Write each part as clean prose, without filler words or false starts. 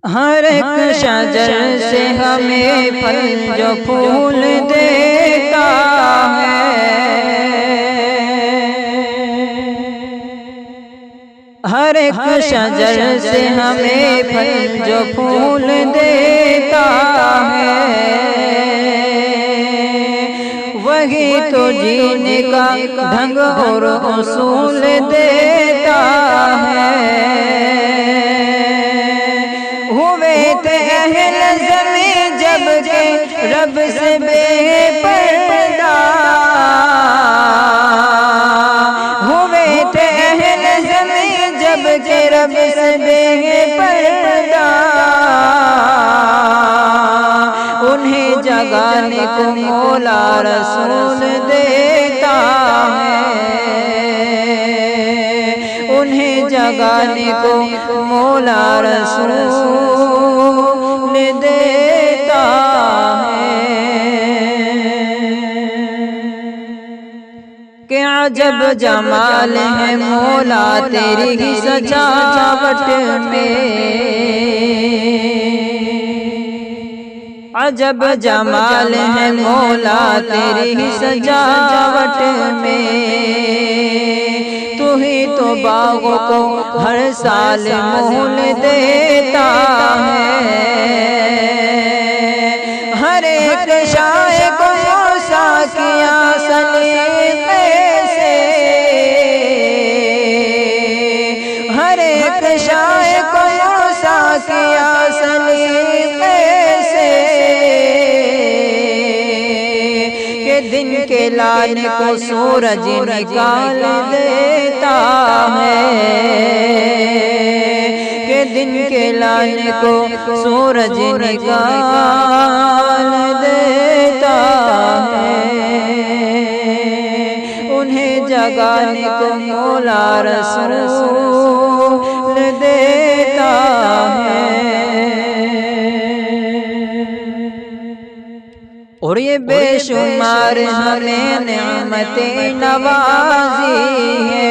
ہر ایک شجر سے ہمیں پھل جو پھول دیتا ہے، ہر ایک شجر سے ہمیں پھل جو پھول دیتا ہے، وہی تو جینے کا ڈھنگ اور اصول دیتا ہے۔ ہوئے تھے اہل زمین جب کہ رب سے بے پردہ، ہوئے تھے اہل زمین جب کہ رب سے بے پردہ، انہیں جگانے کو مولا رسول دیتا ہے، انہیں جگانے کو مولا رسول دیتا ہے۔ کہ عجب جمال ہے مولا تیری ہی سجاوٹ میں، عجب جمال ہے مولا تیری ہی سجاوٹ میں، تو ہی تو باغوں کو ہر سال مہل دیتا ہے، ہر ایک شاہ کو موسیٰ کیا سلیقے سے، ہر ایک شاہ کو موسیٰ کیا سلیقے سے، کہ دن کے لانے کو سورج نکال دیتا ہے، کہ دن کے لانے کو سورج نکال دیتا ہے، انہیں جگانے کو مولا رسول دیتا ہے۔ اور یہ بے شمار ہمیں نعمتیں نوازی ہے،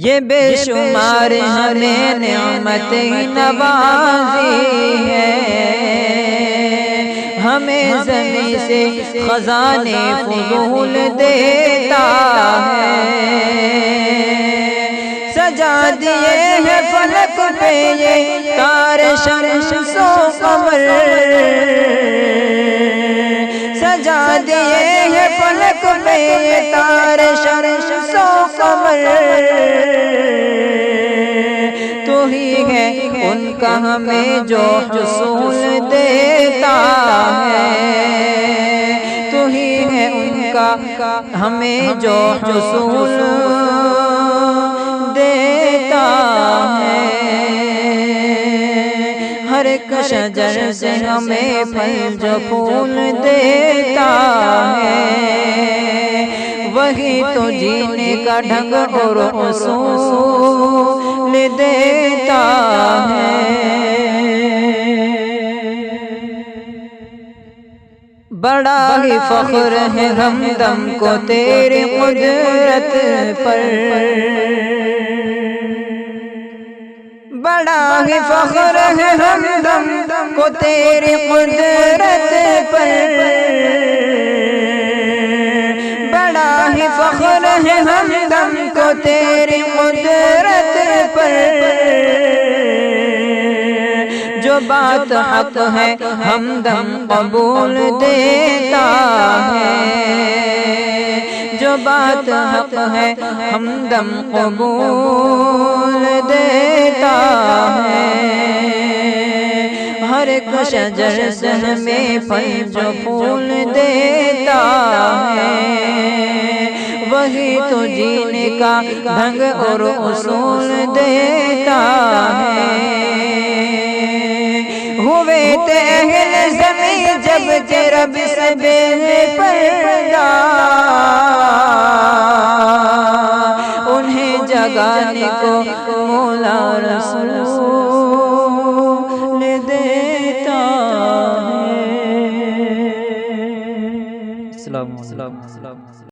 یہ بے شمار ہمیں نعمتیں نوازی ہے، ہمیں زمین سے خزانے فضول دیتا ہے، سجا دیے ہیں فلک پہ یہ تار شمس و قمر، سجا دیے ہیں فلک پہ یہ تار شمس و قمر، تو ہی ہے ان کا ہمیں جو حصول دیتا ہے، تو ہی ہے ان کا ہمیں جو حصول دیتا ہے، ہر ایک شجر سے ہمیں پھل جو پھول دیتا ہے، وہی تو جینے کا ڈھنگ اور اصول دیتا ہے۔ بڑا ہی فخر ہے ہمدم کو تیری قدرت پر، بڑا ہی فخر ہے ہمدم کو تیری قدرت پر، بڑا ہی فخر ہے ہمدم کو تیری قدرت پر، جو بات حق ہے ہمدم قبول دیتا ہے، جو بات حق ہے ہمدم قبول دیتا ہے، ہر ایک شجر سے ہمیں پھل جو پھول دیتا ہے، وہی تو جینے کا ڈھنگ اور اصول دیتا ہے۔ ہوئے تھے اہل زمین جب کہ رب سے بے پردہ، انہیں جگانے کو مولا رسول